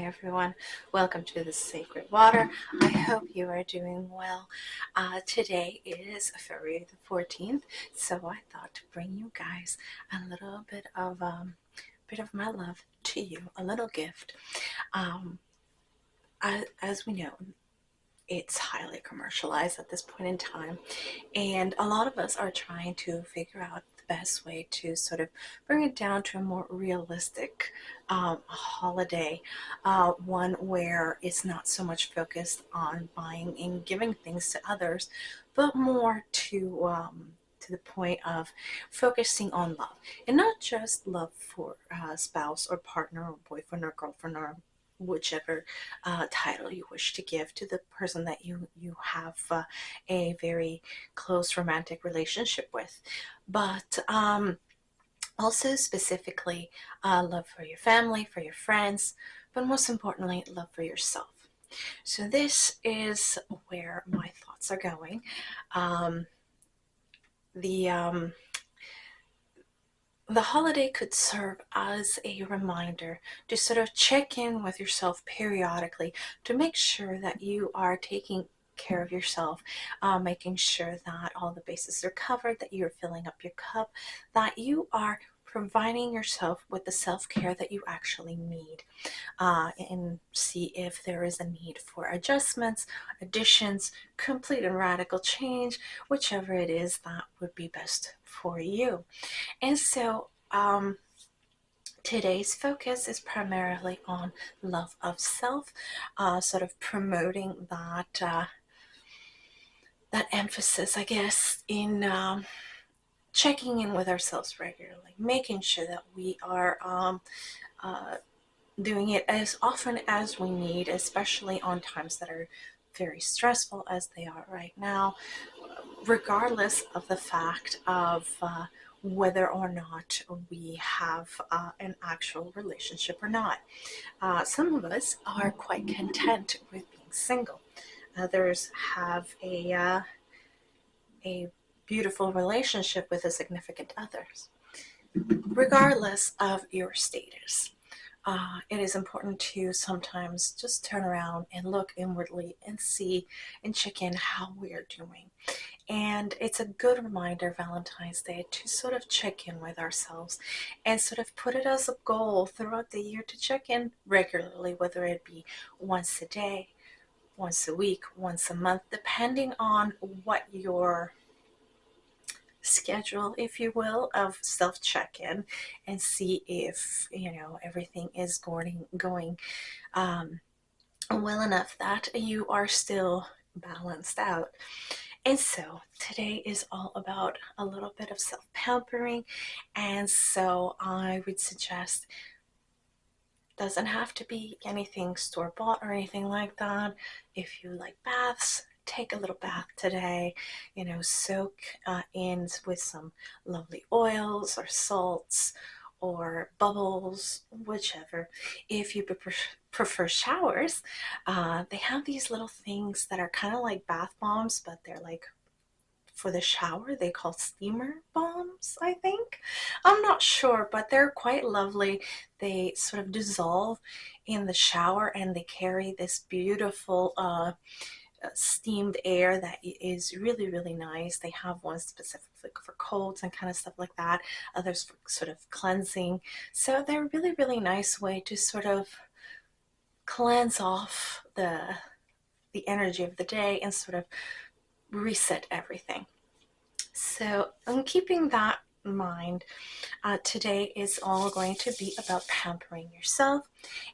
everyone. Welcome to the Sacred Water. I hope you are doing well. Today is February the 14th, so I thought to bring you guys a little bit of my love to you, a little gift. Um, as we know, it's highly commercialized at this point in time, and a lot of us are trying to figure out the best way to sort of bring it down to a more realistic holiday, one where it's not so much focused on buying and giving things to others, but more to the point of focusing on love, and not just love for spouse or partner or boyfriend or girlfriend or whichever title you wish to give to the person that you have a very close romantic relationship with, but also specifically love for your family, for your friends, but most importantly, love for yourself. So this is where my thoughts are going. The the holiday could serve as a reminder to sort of check in with yourself periodically to make sure that you are taking care of yourself, making sure that all the bases are covered, that you're filling up your cup, that you are providing yourself with the self-care that you actually need, and see if there is a need for adjustments, additions, complete and radical change, whichever it is that would be best for you. And so today's focus is primarily on love of self, sort of promoting that emphasis, I guess, in checking in with ourselves regularly, making sure that we are doing it as often as we need, especially on times that are very stressful as they are right now, regardless of the fact of whether or not we have an actual relationship or not. Some of us are quite content with being single. Others have a beautiful relationship with a significant others. Regardless of your status, it is important to sometimes just turn around and look inwardly and see and check in how we are doing. And it's a good reminder, Valentine's Day, to sort of check in with ourselves and sort of put it as a goal throughout the year to check in regularly, whether it be once a day, once a week, once a month, depending on what your schedule, if you will, of self check-in, and see if everything is going well enough that you are still balanced out. And so today is all about a little bit of self-pampering, and so I would suggest, doesn't have to be anything store-bought or anything like that. If you like baths, take a little bath today. Soak in with some lovely oils or salts or bubbles, whichever. If you prefer showers, they have these little things that are kind of like bath bombs, but they're like for the shower. They call steamer bombs, I think. I'm not sure, but they're quite lovely. They sort of dissolve in the shower, and they carry this beautiful steamed air that is really, really nice. They have one specifically for colds and kind of stuff like that, others for sort of cleansing. So they're a really, really nice way to sort of cleanse off the energy of the day and sort of reset everything. So I'm keeping that in mind. Today is all going to be about pampering yourself,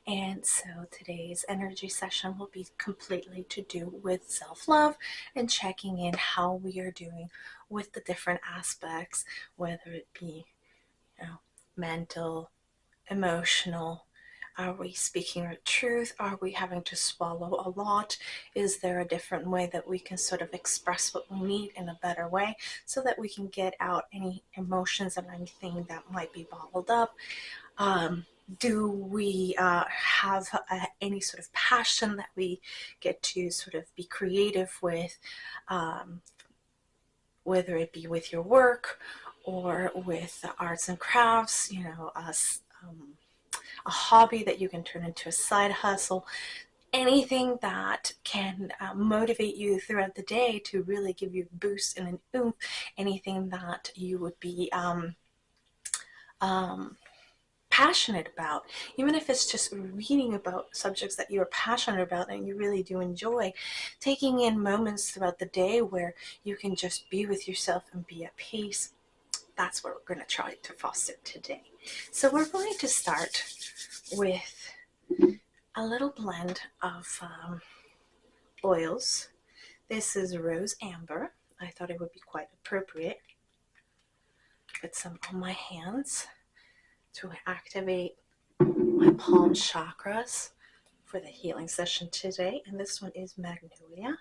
and so today's energy session will be completely to do with self-love and checking in how we are doing with the different aspects, whether it be mental, emotional. Are we speaking our truth? Are we having to swallow a lot? Is there a different way that we can sort of express what we need in a better way so that we can get out any emotions and anything that might be bottled up? Do we have any sort of passion that we get to sort of be creative with, whether it be with your work or with arts and crafts, us a hobby that you can turn into a side hustle, anything that can motivate you throughout the day to really give you a boost and an oomph, anything that you would be passionate about, even if it's just reading about subjects that you're passionate about and you really do enjoy, taking in moments throughout the day where you can just be with yourself and be at peace. That's what we're going to try to foster today. So we're going to start with a little blend of oils. This is rose amber. I thought it would be quite appropriate. Put some on my hands to activate my palm chakras for the healing session today. And this one is magnolia.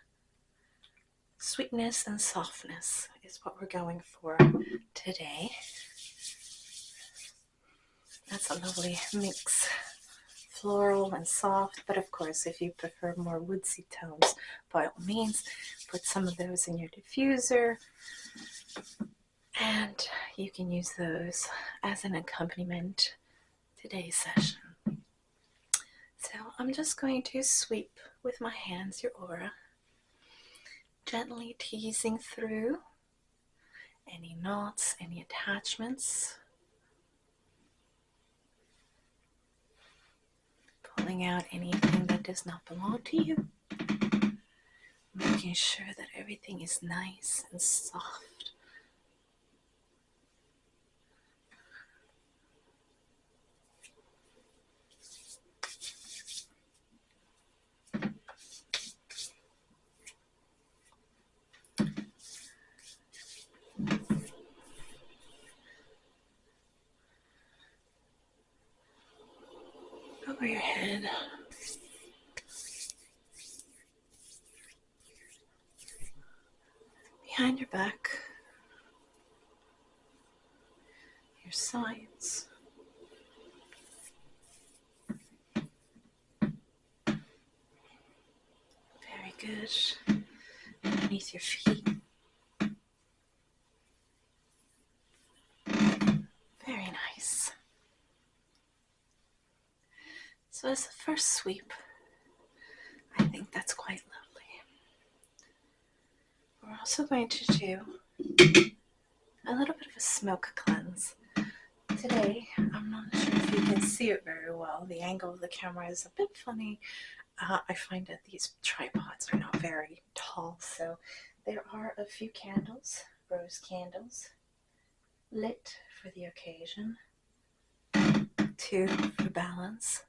Sweetness and softness is what we're going for today. That's a lovely mix, floral and soft, but of course if you prefer more woodsy tones, by all means put some of those in your diffuser, and you can use those as an accompaniment today's session. So I'm just going to sweep with my hands your aura, gently teasing through any knots, any attachments, pulling out anything that does not belong to you, making sure that everything is nice and soft. Over your head, behind your back, your sides, very good, underneath your feet, very nice. So as the first sweep, I think that's quite lovely. We're also going to do a little bit of a smoke cleanse. Today, I'm not sure if you can see it very well. The angle of the camera is a bit funny. I find that these tripods are not very tall, so there are a few candles, rose candles, lit for the occasion, 2 for balance.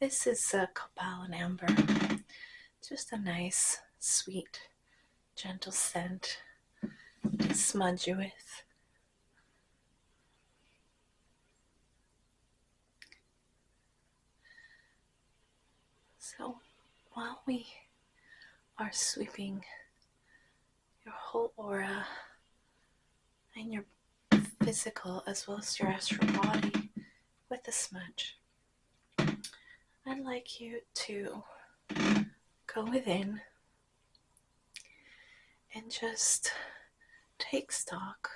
This is copal and amber, just a nice, sweet, gentle scent to smudge you with. So while we are sweeping your whole aura and your physical as well as your astral body with the smudge, I'd like you to go within and just take stock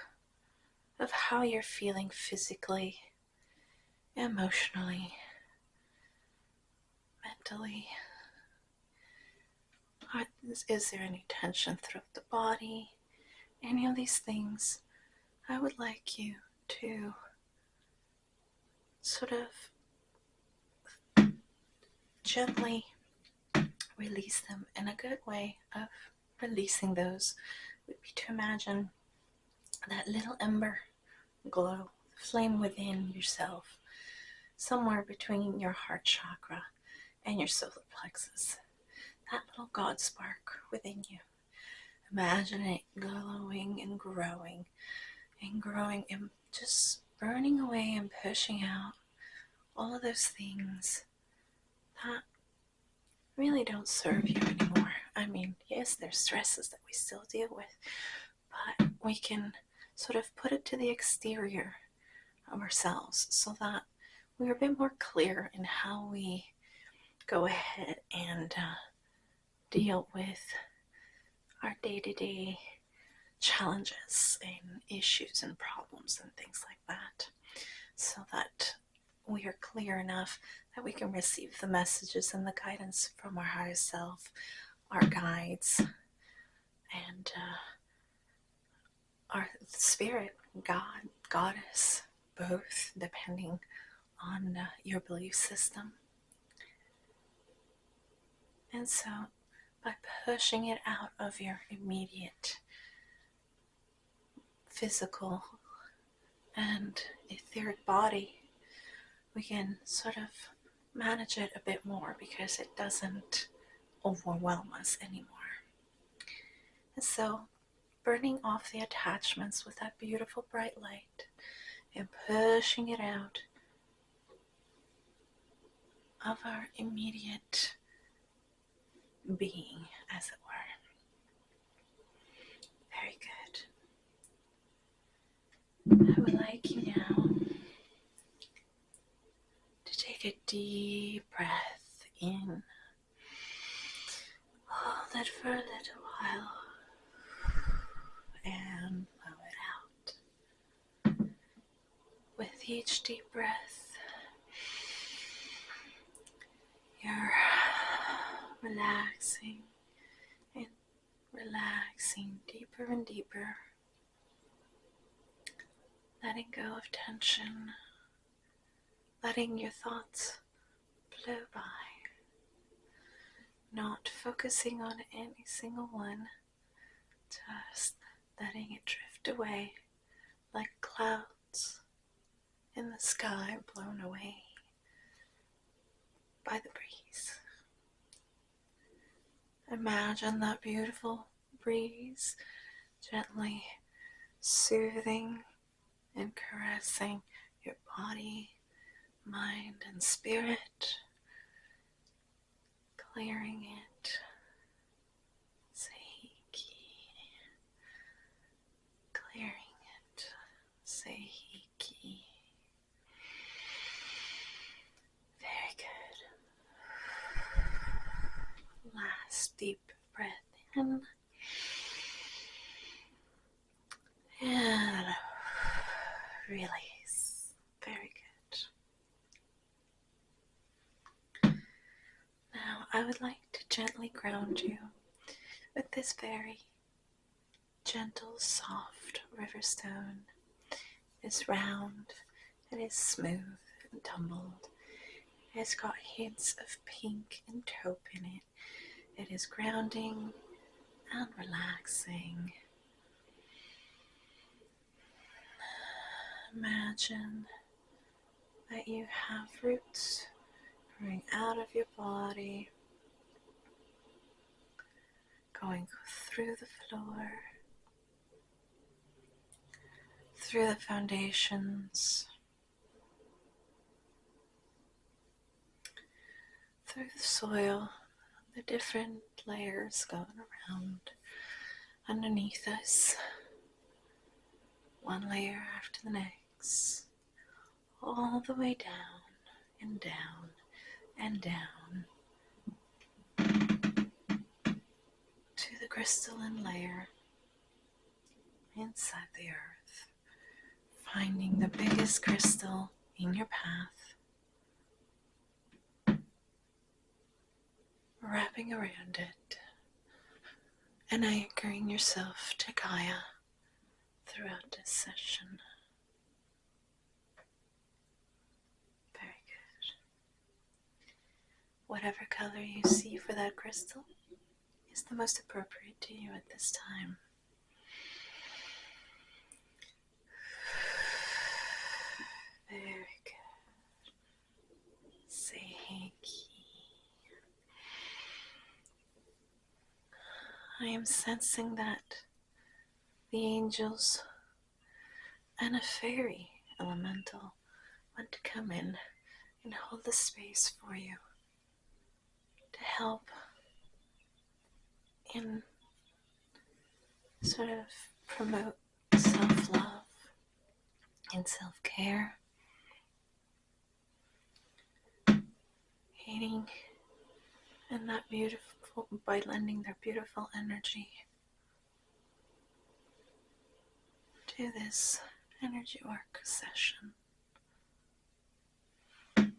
of how you're feeling physically, emotionally, mentally. Is there any tension throughout the body? Any of these things, I would like you to sort of gently release them. And a good way of releasing those would be to imagine that little ember glow, flame within yourself, somewhere between your heart chakra and your solar plexus. That little God spark within you. Imagine it glowing and growing and just burning away and pushing out all of those things that really don't serve you anymore. I mean, yes, there's stresses that we still deal with, but we can sort of put it to the exterior of ourselves so that we're a bit more clear in how we go ahead and deal with our day-to-day challenges and issues and problems and things like that, so that we are clear enough that we can receive the messages and the guidance from our higher self, our guides, and our spirit, God, Goddess, both, depending on your belief system. And so, by pushing it out of your immediate physical and etheric body, we can sort of manage it a bit more because it doesn't overwhelm us anymore. And so, burning off the attachments with that beautiful bright light and pushing it out of our immediate being, as it were. Very good. I would like you now to take a deep breath in. Hold it for a little while and blow it out. With each deep breath, you're relaxing and relaxing deeper and deeper, letting go of tension, letting your thoughts blow by, not focusing on any single one, just letting it drift away like clouds in the sky blown away by the breeze. Imagine that beautiful breeze gently soothing and caressing your body, mind, and spirit, clearing it. Seiki. Clearing it. Seiki. Very good. Last deep breath in. And release. Very good. Now I would like to gently ground you with this very gentle, soft river stone. It is round, it is smooth and tumbled. It has got hints of pink and taupe in it. It is grounding and relaxing. Imagine that you have roots growing out of your body, going through the floor, through the foundations, through the soil, the different layers going around underneath us, one layer after the next, all the way down and down and down to the crystalline layer inside the earth, finding the biggest crystal in your path, wrapping around it and anchoring yourself to Gaia throughout this session. Very good. Whatever color you see for that crystal is the most appropriate to you at this time. Very good. Seiki. I am sensing that the angels and a fairy elemental want to come in and hold the space for you to help in sort of promote self-love and self-care, aiding in that beautiful, by lending their beautiful energy to this energy work session. You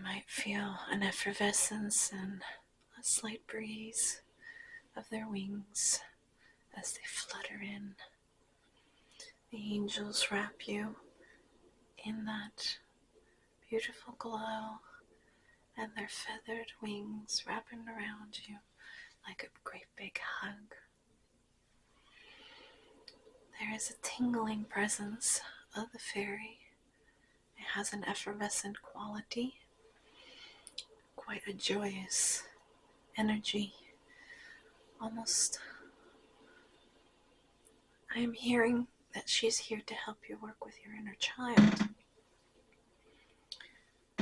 might feel an effervescence and a slight breeze of their wings as they flutter in. The angels wrap you in that beautiful glow, and their feathered wings wrapping around you like a great big hug. There is a tingling presence of the fairy. It has an effervescent quality, quite a joyous energy. Almost, I am hearing that she's here to help you work with your inner child,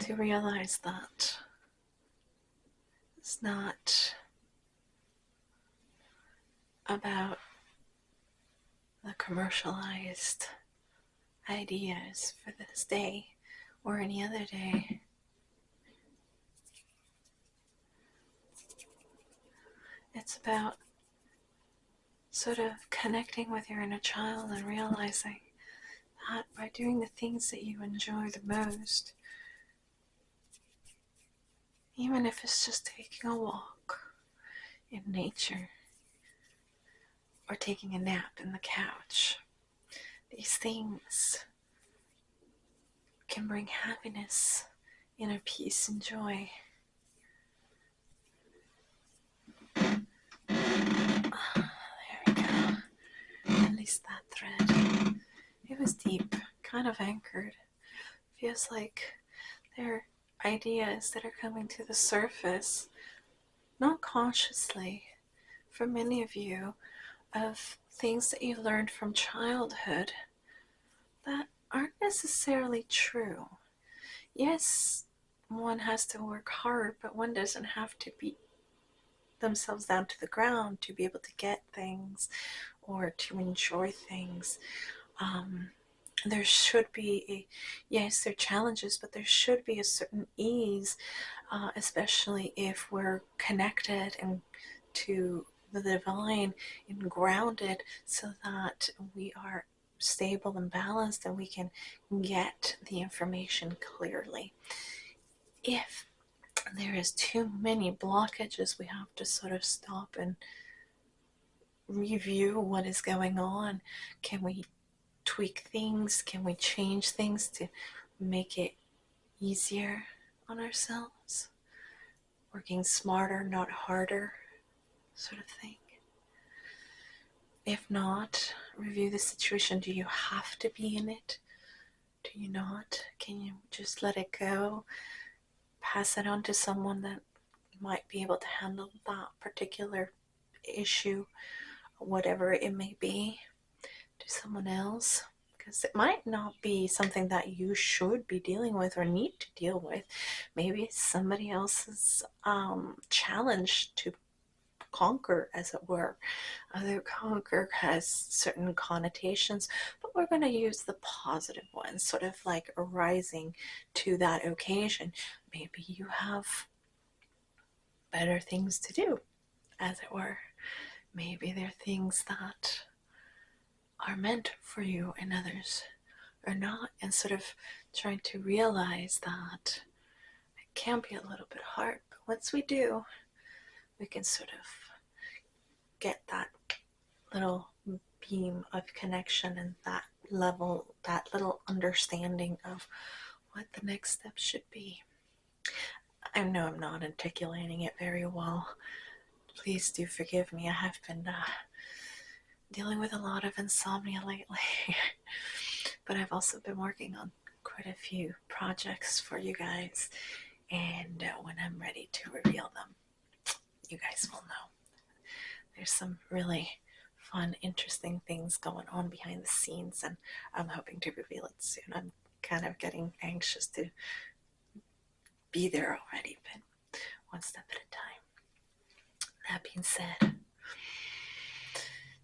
to realize that it's not about the commercialized ideas for this day or any other day. It's about sort of connecting with your inner child and realizing that by doing the things that you enjoy the most, even if it's just taking a walk in nature or taking a nap in the couch, these things can bring happiness, inner peace, and joy. There we go. Release that thread. It was deep, kind of anchored. Feels like there are ideas that are coming to the surface, not consciously, for many of you, of things that you learned from childhood that aren't necessarily true. Yes, one has to work hard, but one doesn't have to beat themselves down to the ground to be able to get things or to enjoy things. There should be yes, there are challenges, but there should be a certain ease, especially if we're connected and to the divine and grounded, so that we are stable and balanced and we can get the information clearly. If there is too many blockages, we have to sort of stop and review what is going on. Can we tweak things? Can we change things to make it easier on ourselves? Working smarter, not harder, sort of thing. If not, review the situation. Do you have to be in it? Do you not? Can you just let it go? Pass it on to someone that might be able to handle that particular issue, whatever it may be, to someone else. Because it might not be something that you should be dealing with or need to deal with. Maybe it's somebody else's challenge to conquer, as it were. Other conquer has certain connotations, but we're going to use the positive ones, sort of like arising to that occasion. Maybe you have better things to do, as it were. Maybe there are things that are meant for you and others are not, and sort of trying to realize that it can be a little bit hard, but once we do, we can sort of get that little beam of connection and that level, that little understanding of what the next step should be. I know I'm not articulating it very well. Please do forgive me. I have been dealing with a lot of insomnia lately. But I've also been working on quite a few projects for you guys. And when I'm ready to reveal them, you guys will know. There's some really fun, interesting things going on behind the scenes, and I'm hoping to reveal it soon. I'm kind of getting anxious to be there already, but one step at a time. That being said,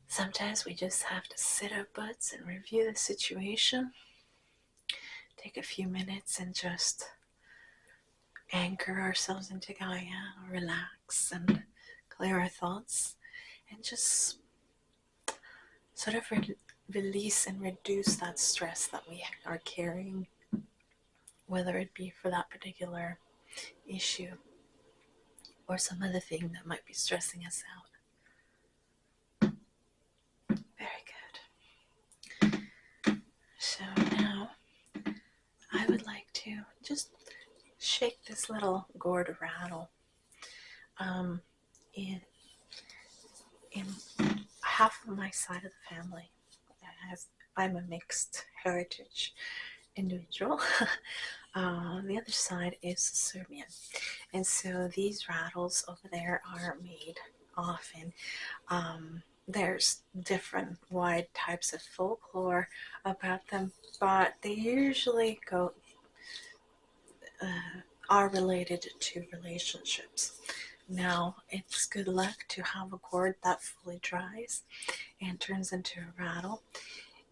sometimes we just have to sit our butts and review the situation, take a few minutes and just anchor ourselves into Gaia, relax and clear our thoughts, and just sort of release and reduce that stress that we are carrying, whether it be for that particular issue or some other thing that might be stressing us out. Very good. So now I would like to just shake this little gourd rattle. In half of my side of the family, as I'm a mixed heritage individual, the other side is Serbian, and so these rattles over there are made often. There's different wide types of folklore about them, but they usually are related to relationships. Now, it's good luck to have a gourd that fully dries and turns into a rattle,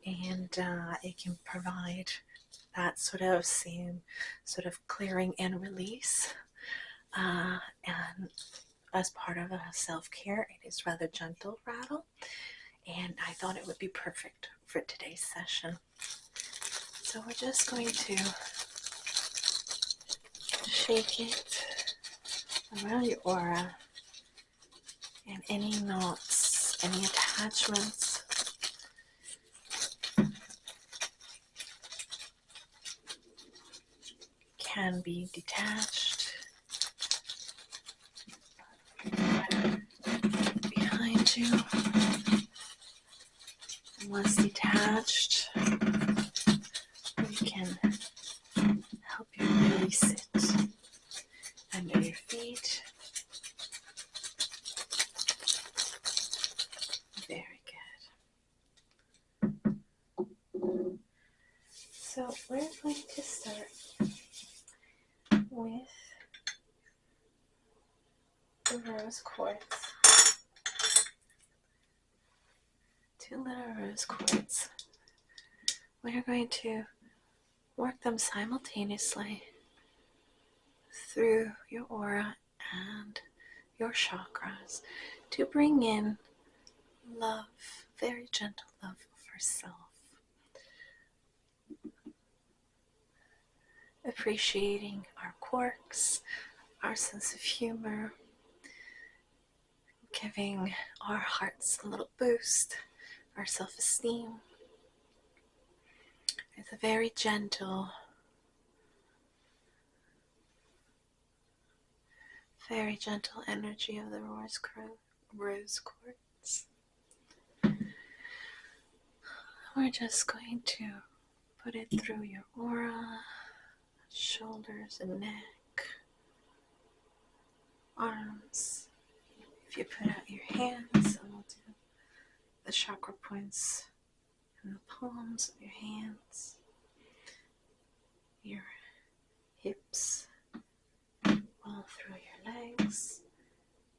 and it can provide that sort of same sort of clearing and release. And as part of a self-care, it is rather gentle rattle, and I thought it would be perfect for today's session. So we're just going to shake it around your aura, and any knots, any attachments can be detached. Behind you, and once detached, we can help you release it under your feet. Very good. So we're going to start with the rose quartz. 2 little rose quartz. We're going to work them simultaneously through your aura and your chakras to bring in love, very gentle love for self. Appreciating our quirks, our sense of humor, giving our hearts a little boost, our self-esteem. It's a very gentle, energy of the rose quartz. We're just going to put it through your aura, shoulders and neck, arms. If you put out your hands, and we'll do the chakra points in the palms of your hands, your hips, all through your legs,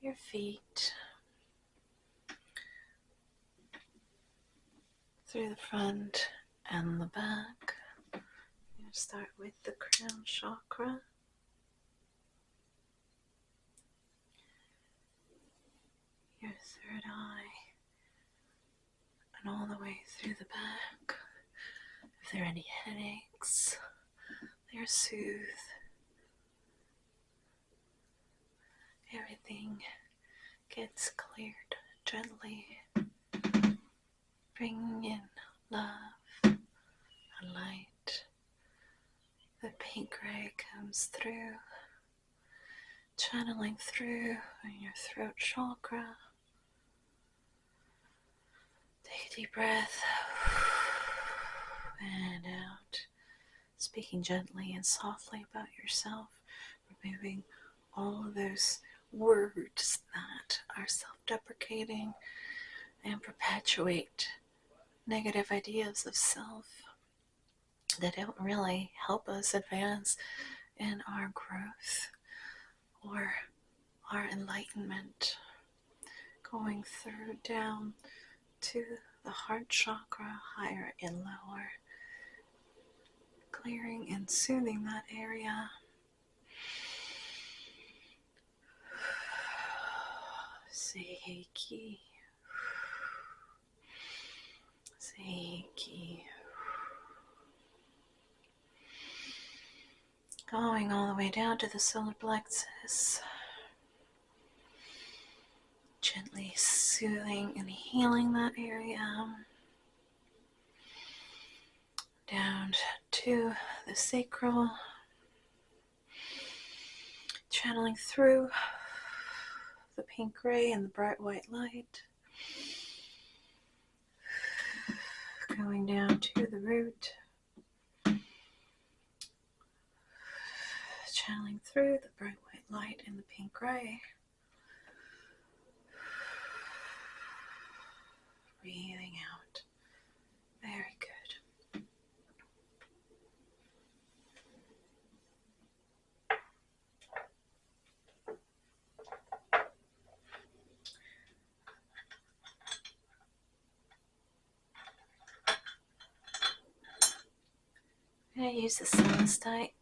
your feet, through the front and the back. I'm going to start with the crown chakra. Your third eye, and all the way through the back. If there are any headaches, they're soothed. Everything gets cleared gently, bringing in love and light. The pink ray comes through, channeling through in your throat chakra. Take a deep breath and out, speaking gently and softly about yourself, removing all of those words that are self-deprecating and perpetuate negative ideas of self that don't really help us advance in our growth or our enlightenment. Going through down to the heart chakra, higher and lower, clearing and soothing that area. Seiki. Reiki. Going all the way down to the solar plexus. Gently soothing and healing that area. Down to the sacral. Channeling through the pink gray and the bright white light. Going down to the root. Channeling through the bright white light and the pink gray. Breathing out. Very good. I'm going to use the celestite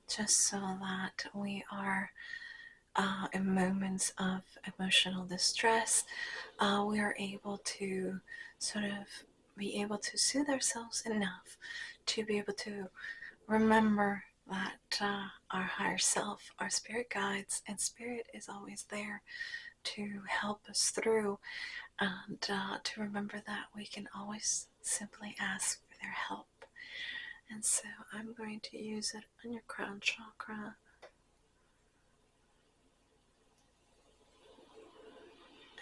just so that we are in moments of emotional distress, we are able to sort of be able to soothe ourselves enough to be able to remember that our higher self, our spirit guides, and spirit is always there to help us through, and to remember that we can always simply ask for their help. And so I'm going to use it on your crown chakra.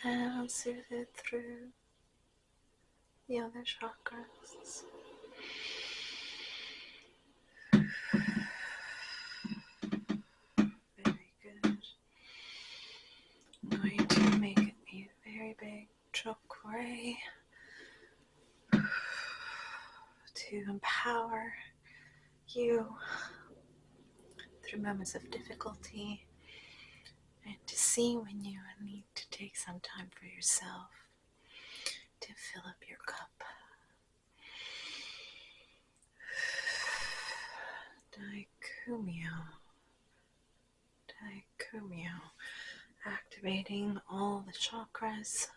And I'll soothe it through the other chakras. Very good. I'm going to make it a very big chakra to empower you through moments of difficulty, and to see when you need to take some time for yourself to fill up your cup. Daikumyo, activating all the chakras.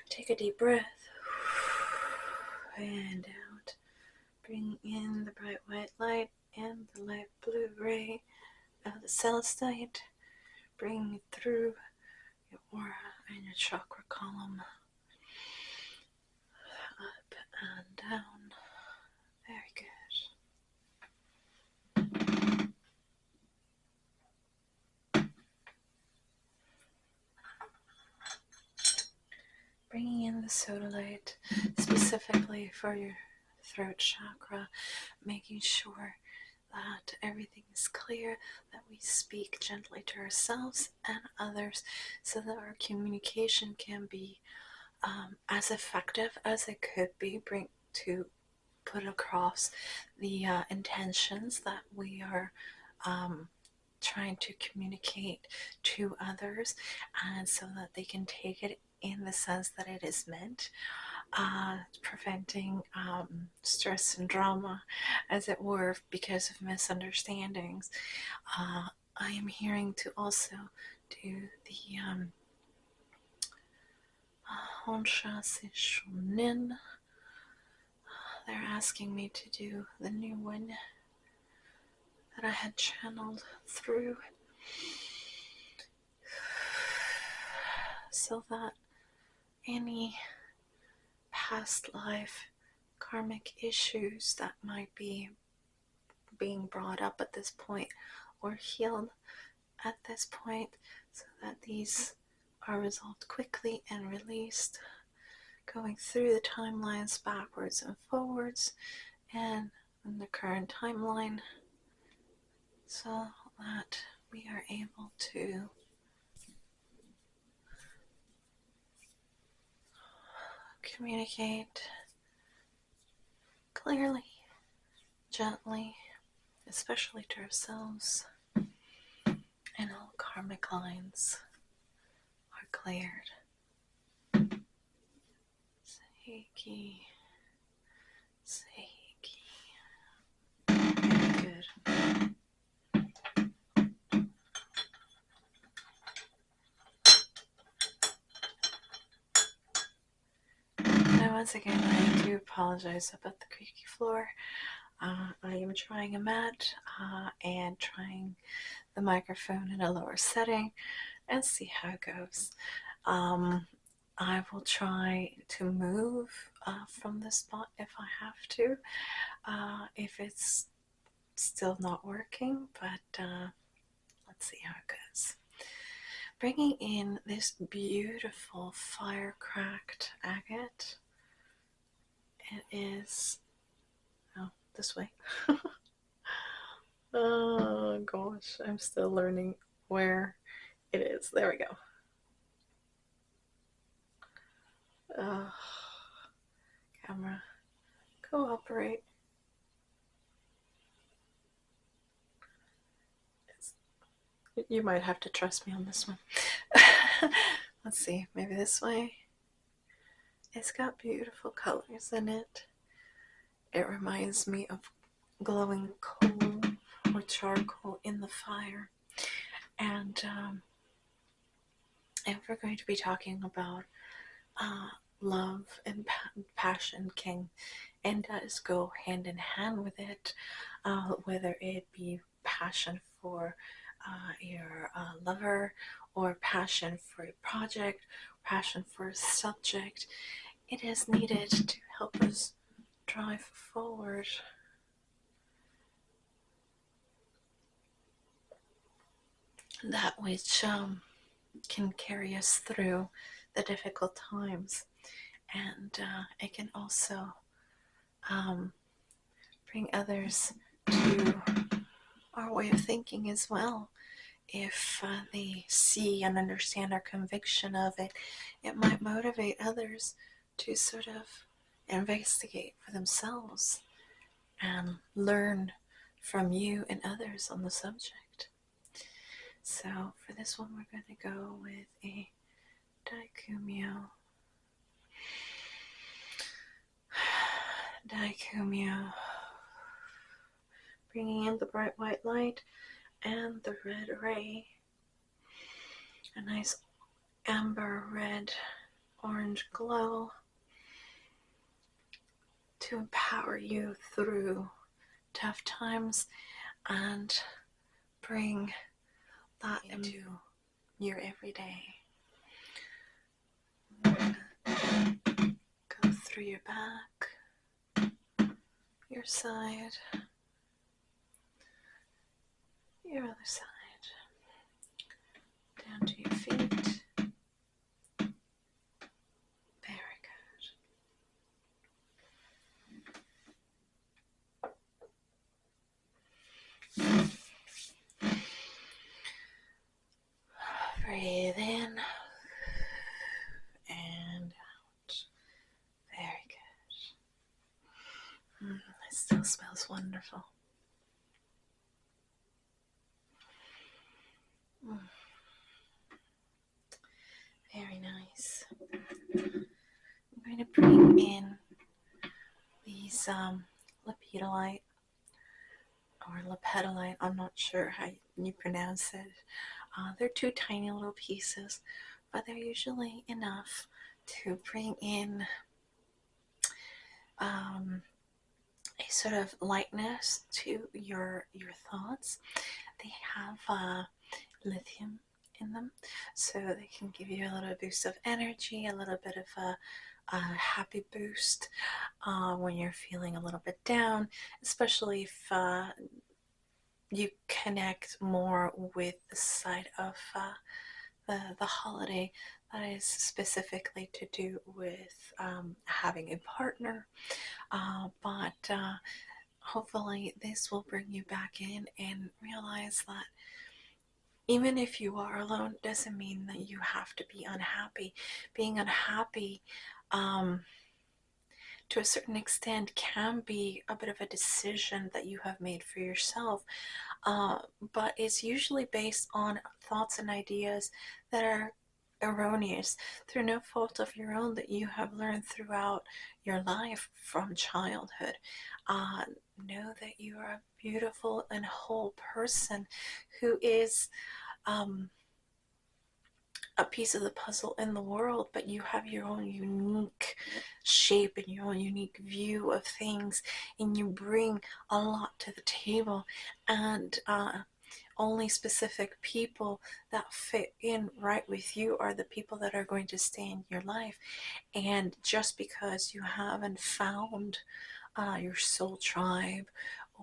Take a deep breath and out. Bring in the bright white light and the light blue ray of the celestite. Bring it through your aura and your chakra column. Up and down. Very good. Bringing in the sodalite specifically for your throat chakra, making sure that everything is clear, that we speak gently to ourselves and others so that our communication can be as effective as it could be, to put across the intentions that we are trying to communicate to others, and so that they can take it in the sense that it is meant, preventing stress and drama, as it were, because of misunderstandings. I am hearing to also do the Honsha Sishonin. They're asking me to do the new one that I had channeled through, so that any past life karmic issues that might be being brought up at this point or healed at this point, so that these are resolved quickly and released, going through the timelines backwards and forwards and in the current timeline, so that we are able to communicate clearly, gently, especially to ourselves, and all karmic lines are cleared. Seiki, Seiki. Very good. once again, I do apologize about the creaky floor. I am trying a mat and trying the microphone in a lower setting and see how it goes. I will try to move from the spot if I have to, if it's still not working, but let's see how it goes. Bringing in this beautiful fire-cracked agate. It is, oh, this way. Oh gosh, I'm still learning where it is. There we go. Camera, cooperate. You might have to trust me on this one. Let's see, maybe this way. It's got beautiful colors in it. It reminds me of glowing coal or charcoal in the fire. And we're going to be talking about love and passion and does go hand in hand with it, whether it be passion for your lover, or passion for a project, passion for a subject. It is needed to help us drive forward. That which can carry us through the difficult times. And it can also bring others to our way of thinking as well. If they see and understand our conviction of it, it might motivate others to sort of investigate for themselves and learn from you and others on the subject. So for this one, we're going to go with a Daikumyo. Daikumyo. Bringing in the bright white light and the red ray. A nice amber red orange glow to empower you through tough times and bring that into your everyday. Go through your back, your side, your other side, down to your feet. Very good. Breathe in and out. Very good. It still smells wonderful. Very nice. I'm going to bring in these lepidolite or lepidolite. I'm not sure how you pronounce it. They're two tiny little pieces, but they're usually enough to bring in a sort of lightness to your thoughts. They have lithium in them, so they can give you a little boost of energy, a little bit of a happy boost when you're feeling a little bit down, especially if you connect more with the side of the holiday that is specifically to do with having a partner, but hopefully this will bring you back in and realize that even if you are alone doesn't mean that you have to be unhappy. Being unhappy to a certain extent can be a bit of a decision that you have made for yourself, but it's usually based on thoughts and ideas that are erroneous through no fault of your own that you have learned throughout your life from childhood. Know that you are a beautiful and whole person who is a piece of the puzzle in the world, but you have your own unique shape and your own unique view of things, and you bring a lot to the table. And only specific people that fit in right with you are the people that are going to stay in your life. And just because you haven't found your soul tribe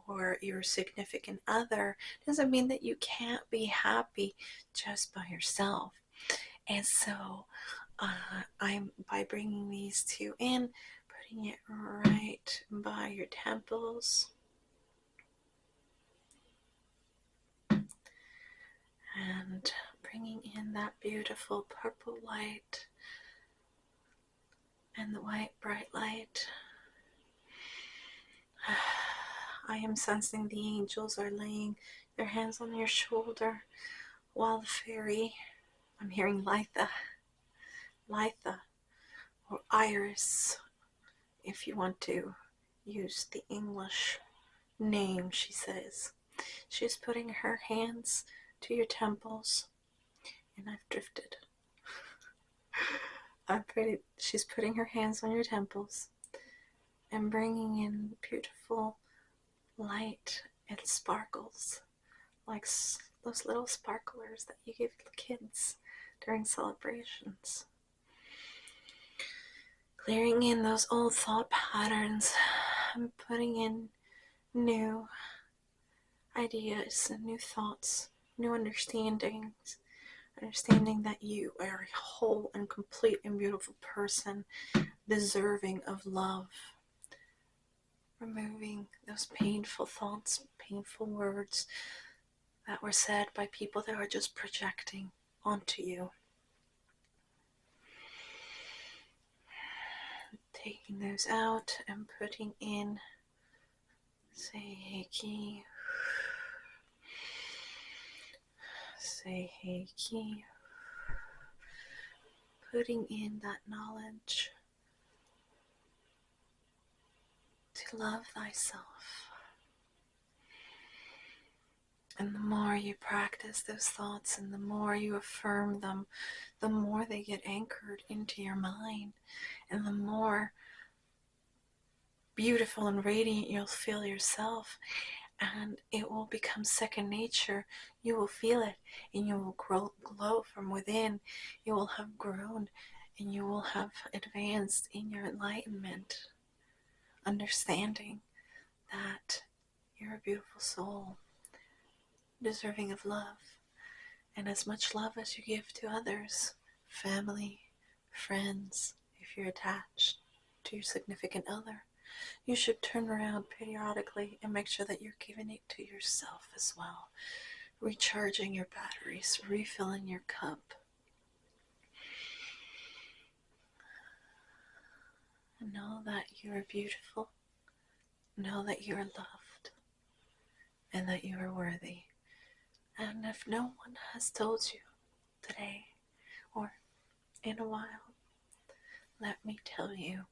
or your significant other doesn't mean that you can't be happy just by yourself. And so I'm, by bringing these two in, putting it right by your temples, and bringing in that beautiful purple light and the white bright light. I am sensing the angels are laying their hands on your shoulder, while the fairy, I'm hearing Litha, or Iris, if you want to use the English name, she says. She's putting her hands to your temples, and I've drifted. She's putting her hands on your temples and bringing in beautiful light and sparkles, like those little sparklers that you give kids during celebrations. Clearing in those old thought patterns and putting in new ideas and new thoughts, new understandings, understanding that you are a whole and complete and beautiful person, deserving of love. Removing those painful thoughts, painful words that were said by people that were just projecting onto you. Taking those out and putting in Seiki. Seiki. Putting in that knowledge to love thyself. And the more you practice those thoughts and the more you affirm them, the more they get anchored into your mind, and the more beautiful and radiant you'll feel yourself, and it will become second nature. You will feel it, and you will glow from within. You will have grown, and you will have advanced in your enlightenment, understanding that you're a beautiful soul, deserving of love, and as much love as you give to others, family, friends, if you're attached to your significant other, you should turn around periodically and make sure that you're giving it to yourself as well, recharging your batteries, refilling your cup. And know that you are beautiful, know that you are loved, and that you are worthy. And if no one has told you today or in a while, let me tell you,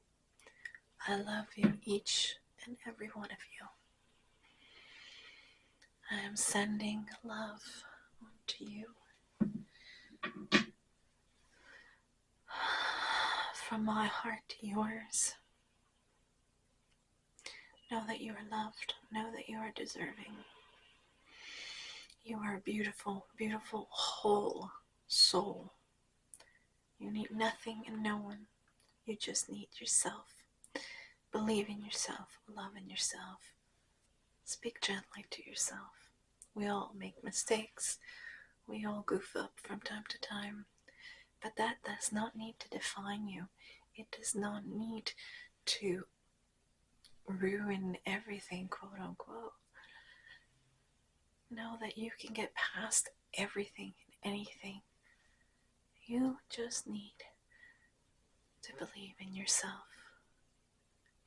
I love you, each and every one of you. I am sending love to you from my heart to yours. Know that you are loved. Know that you are deserving. You are a beautiful, beautiful, whole soul. You need nothing and no one. You just need yourself. Believe in yourself. Love in yourself. Speak gently to yourself. We all make mistakes. We all goof up from time to time. But that does not need to define you. It does not need to ruin everything, quote unquote. Know that you can get past everything and anything. You just need to believe in yourself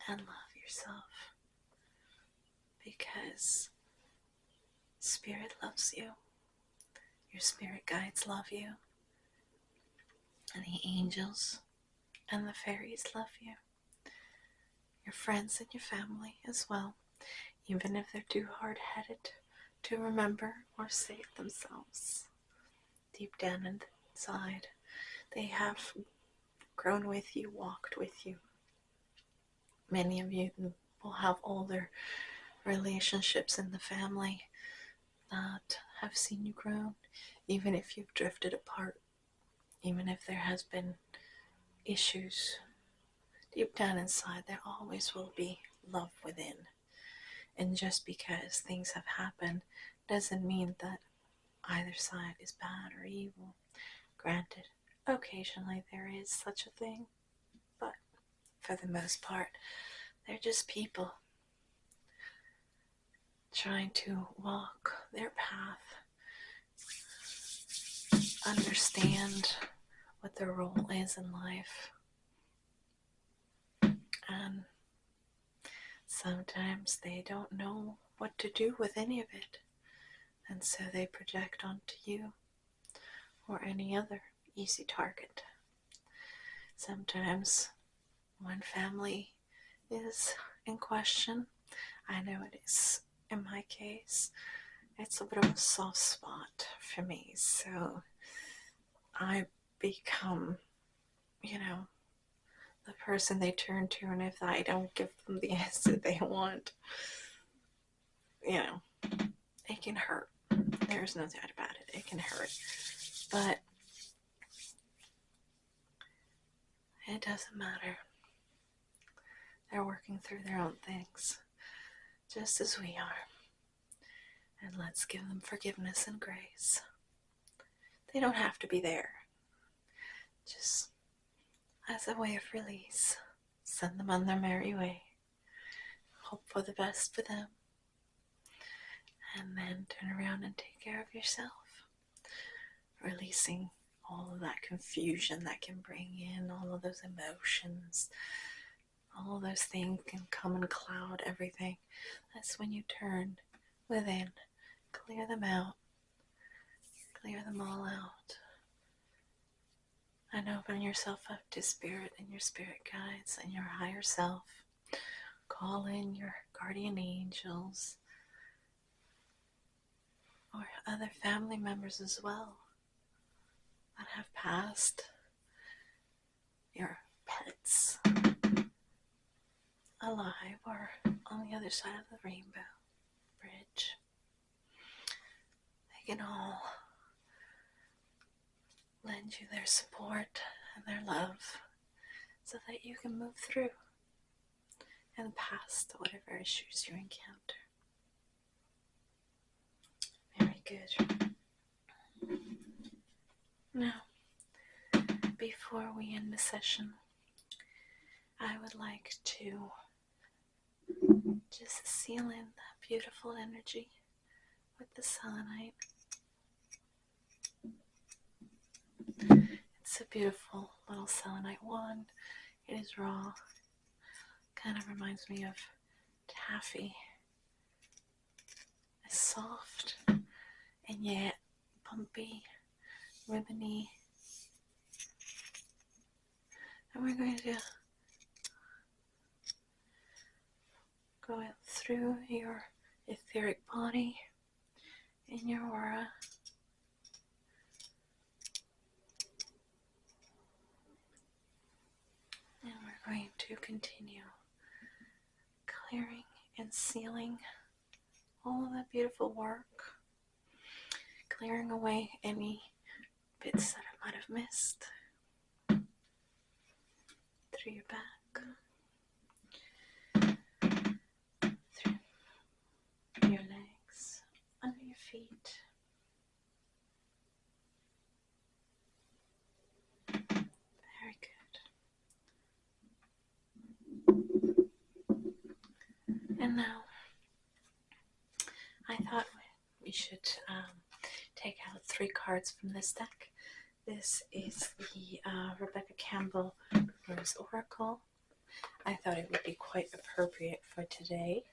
and love yourself, because Spirit loves you, your spirit guides love you, and the angels and the fairies love you, your friends and your family as well, even if they're too hard-headed to remember or say it themselves. Deep down inside, They have grown with you, walked with you. Many of you will have older relationships in the family that have seen you grow, even if you've drifted apart, even if there has been issues. Deep down inside, there always will be love within. And just because things have happened doesn't mean that either side is bad or evil. Granted, occasionally there is such a thing, but for the most part, they're just people trying to walk their path, understand what their role is in life, and sometimes they don't know what to do with any of it, and so they project onto you or any other easy target. Sometimes one family is in question. I know it is in my case. It's a bit of a soft spot for me, so I become, the person they turn to, and if I don't give them the answer they want, it can hurt. There's no doubt about it. It can hurt. But it doesn't matter. They're working through their own things, just as we are. And let's give them forgiveness and grace. They don't have to be there. Just as a way of release, send them on their merry way. Hope for the best for them. And then turn around and take care of yourself. Releasing all of that confusion that can bring in all of those emotions. All of those things can come and cloud everything. That's when you turn within. Clear them out. Clear them all out. And open yourself up to spirit and your spirit guides and your higher self. Call in your guardian angels or other family members as well that have passed. Your pets alive or on the other side of the rainbow bridge. They can all lend you their support and their love so that you can move through and past whatever issues you encounter. Very good. Now, before we end the session, I would like to just seal in that beautiful energy with the selenite. It's a beautiful little selenite wand. It is raw. Kind of reminds me of taffy. It's soft and yet bumpy, ribbony. And we're going to go out through your etheric body in your aura. And we're going to continue clearing and sealing all of that beautiful work, clearing away any bits that I might have missed through your back, through your legs, under your feet. Very good. And now, I thought we should take out 3 cards from this deck. This is the Rebecca Campbell Rose Oracle. I thought it would be quite appropriate for today.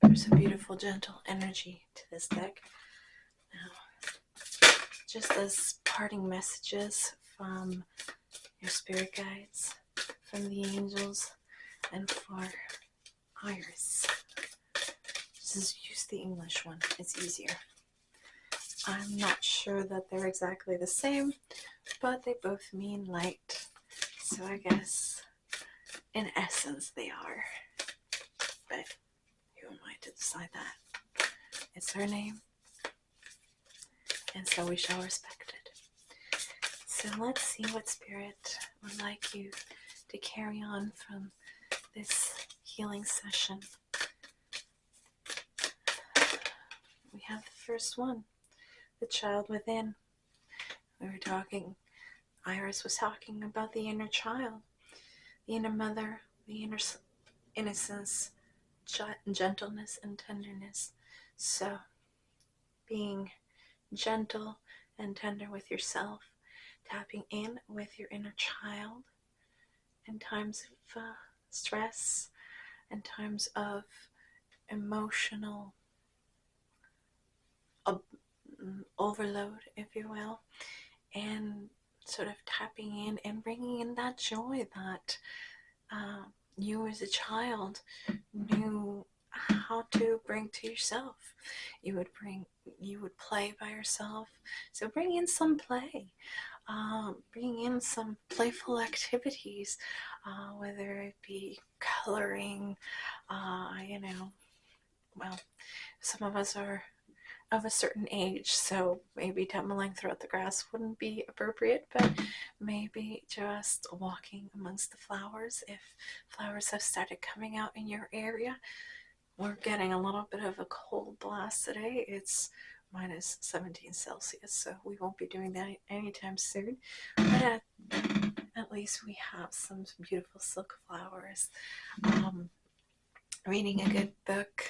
There's a beautiful, gentle energy to this deck. Now, just as parting messages from your spirit guides, from the angels, and for Iris. Just use the English one, it's easier. I'm not sure that they're exactly the same, but they both mean light. So I guess in essence they are. But who am I to decide that? It's her name, and so we shall respect it. So let's see what Spirit would like you to carry on from this healing session. We have the first one, the child within. Iris was talking about the inner child, the inner mother, the inner innocence, gentleness, and tenderness. So, being gentle and tender with yourself, tapping in with your inner child in times of stress and times of emotional overload, if you will, and sort of tapping in and bringing in that joy that you as a child knew how to bring to yourself. You would play by yourself. So bring in some play. Bring in some playful activities, whether it be coloring, well, some of us are of a certain age, so maybe tumbling throughout the grass wouldn't be appropriate, but maybe just walking amongst the flowers if flowers have started coming out in your area. We're getting a little bit of a cold blast today. It's minus 17 Celsius, so we won't be doing that anytime soon, but at least we have some beautiful silk flowers. Reading a good book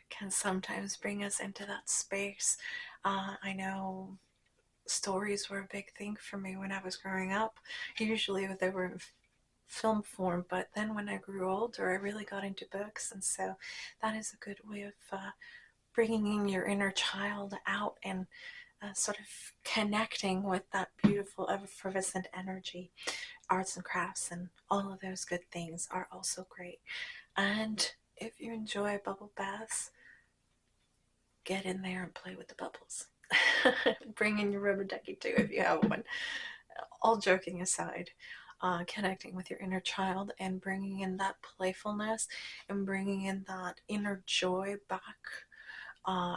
can sometimes bring us into that space. I know stories were a big thing for me when I was growing up. Usually they were in film form, but then when I grew older, I really got into books, and so that is a good way of bringing in your inner child out and sort of connecting with that beautiful, effervescent energy. Arts and crafts and all of those good things are also great. And if you enjoy bubble baths, get in there and play with the bubbles. Bring in your rubber ducky too if you have one. All joking aside, connecting with your inner child and bringing in that playfulness and bringing in that inner joy back,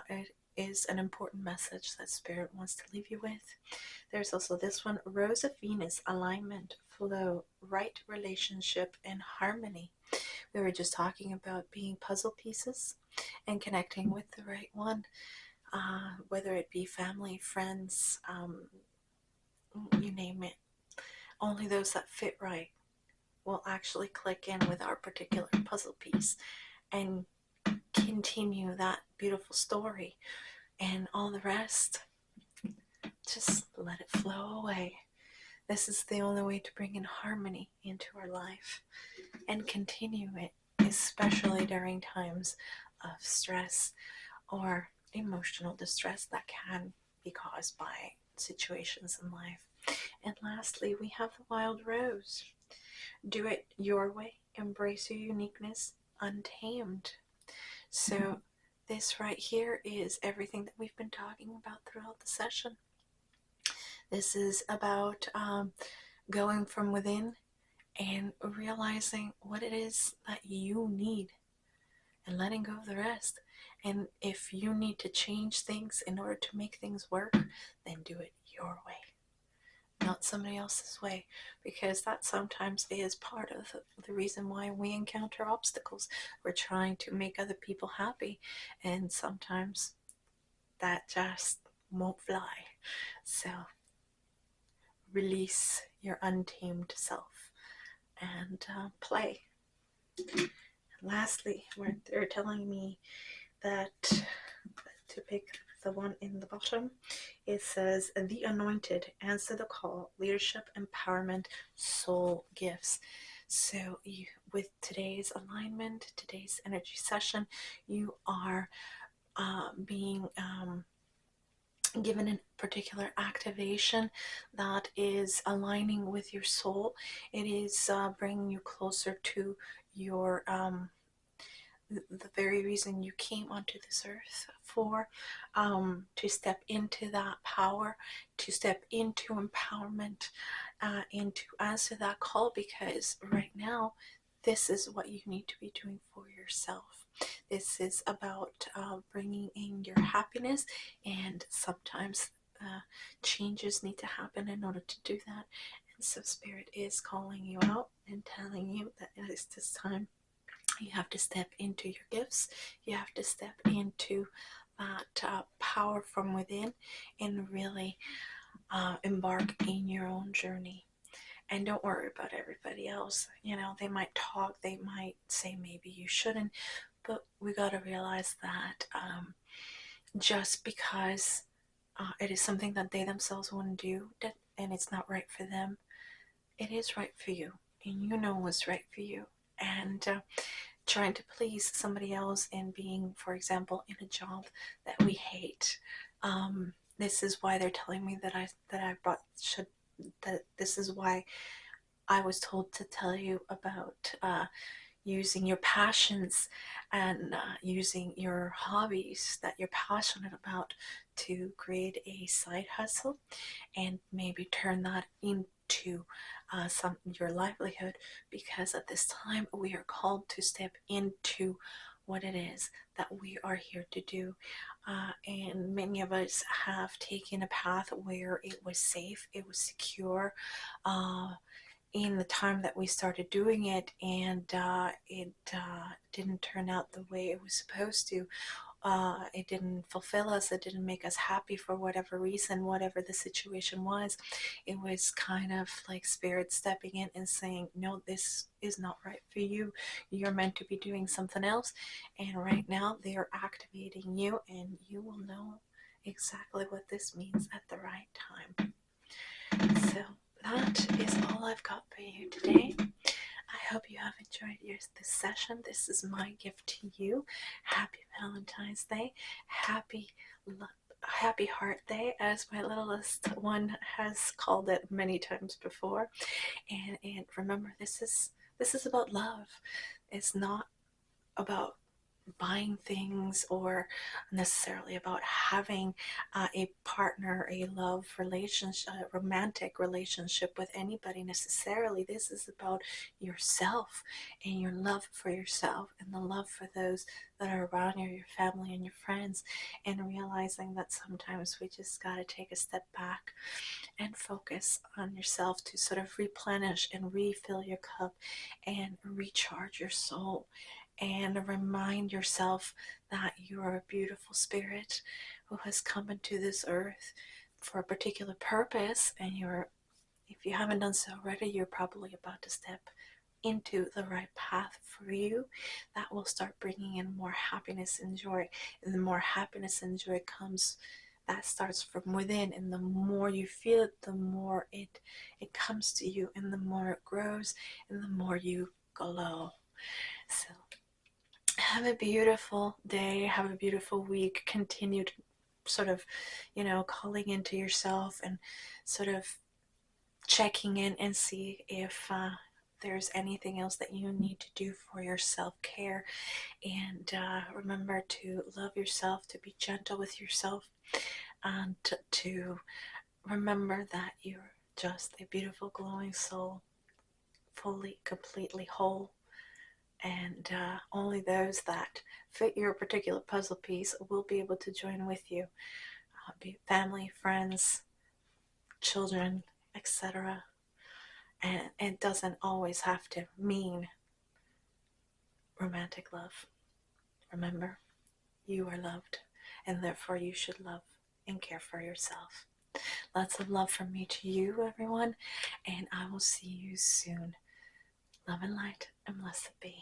it is an important message that Spirit wants to leave you with. There's also this one, Rose of Venus, alignment, flow, right relationship, and harmony. We were just talking about being puzzle pieces and connecting with the right one, whether it be family, friends, you name it. Only those that fit right will actually click in with our particular puzzle piece and continue that beautiful story, and all the rest, just let it flow away. This is the only way to bring in harmony into our life and continue it, especially during times of stress or emotional distress that can be caused by situations in life. And lastly, we have the wild rose. Do it your way. Embrace your uniqueness, untamed. So this right here is everything that we've been talking about throughout the session. This is about going from within and realizing what it is that you need and letting go of the rest. And if you need to change things in order to make things work, then do it your way, not somebody else's way, because that sometimes is part of the reason why we encounter obstacles. We're trying to make other people happy, and sometimes that just won't fly. So release your untamed self and play. Lastly, they're telling me that to pick the one in the bottom, it says the anointed, answer the call, leadership, empowerment, soul gifts. So with today's alignment, today's energy session, you are being given a particular activation that is aligning with your soul. It is bringing you closer to your the very reason you came onto this earth for, to step into that power, to step into empowerment, and to answer that call, because right now this is what you need to be doing for yourself. This is about bringing in your happiness, and sometimes changes need to happen in order to do that. And so Spirit is calling you out and telling you that it is this time. You have to step into your gifts. You have to step into that power from within and really embark in your own journey. And don't worry about everybody else. You know, they might talk, they might say maybe you shouldn't, but we got to realize that just because it is something that they themselves wouldn't do, and it's not right for them, it is right for you. And you know what's right for you. And trying to please somebody else and being, for example, in a job that we hate. This is why they're telling me that this is why I was told to tell you about using your passions and using your hobbies that you're passionate about to create a side hustle and maybe turn that into your livelihood, because at this time we are called to step into what it is that we are here to do, and many of us have taken a path where it was safe, it was secure, in the time that we started doing it, and it didn't turn out the way it was supposed to. It didn't fulfill us, it didn't make us happy for whatever reason, whatever the situation was. It was kind of like Spirit stepping in and saying, no, this is not right for you. You're meant to be doing something else. And right now they are activating you, and you will know exactly what this means at the right time. So that is all I've got for you today. I hope you have enjoyed this session. This is my gift to you. Happy Valentine's Day. Happy Heart Day, as my littlest one has called it many times before. And remember, this is about love. It's not about buying things or necessarily about having a partner, a love relationship, a romantic relationship with anybody necessarily. This is about yourself and your love for yourself and the love for those that are around you, your family and your friends, and realizing that sometimes we just got to take a step back and focus on yourself to sort of replenish and refill your cup and recharge your soul, and remind yourself that you are a beautiful spirit who has come into this earth for a particular purpose. And if you haven't done so already, you're probably about to step into the right path for you that will start bringing in more happiness and joy. And the more happiness and joy comes, that starts from within, and the more you feel it, the more it comes to you, and the more it grows, and the more you glow. So have a beautiful day, have a beautiful week. Continue to sort of, calling into yourself and sort of checking in and see if there's anything else that you need to do for your self-care. And remember to love yourself, to be gentle with yourself, and to remember that you're just a beautiful glowing soul, fully, completely whole. And only those that fit your particular puzzle piece will be able to join with you. Be family, friends, children, etc. And it doesn't always have to mean romantic love. Remember, you are loved, and therefore you should love and care for yourself. Lots of love from me to you, everyone, and I will see you soon. Love and light, and blessed be.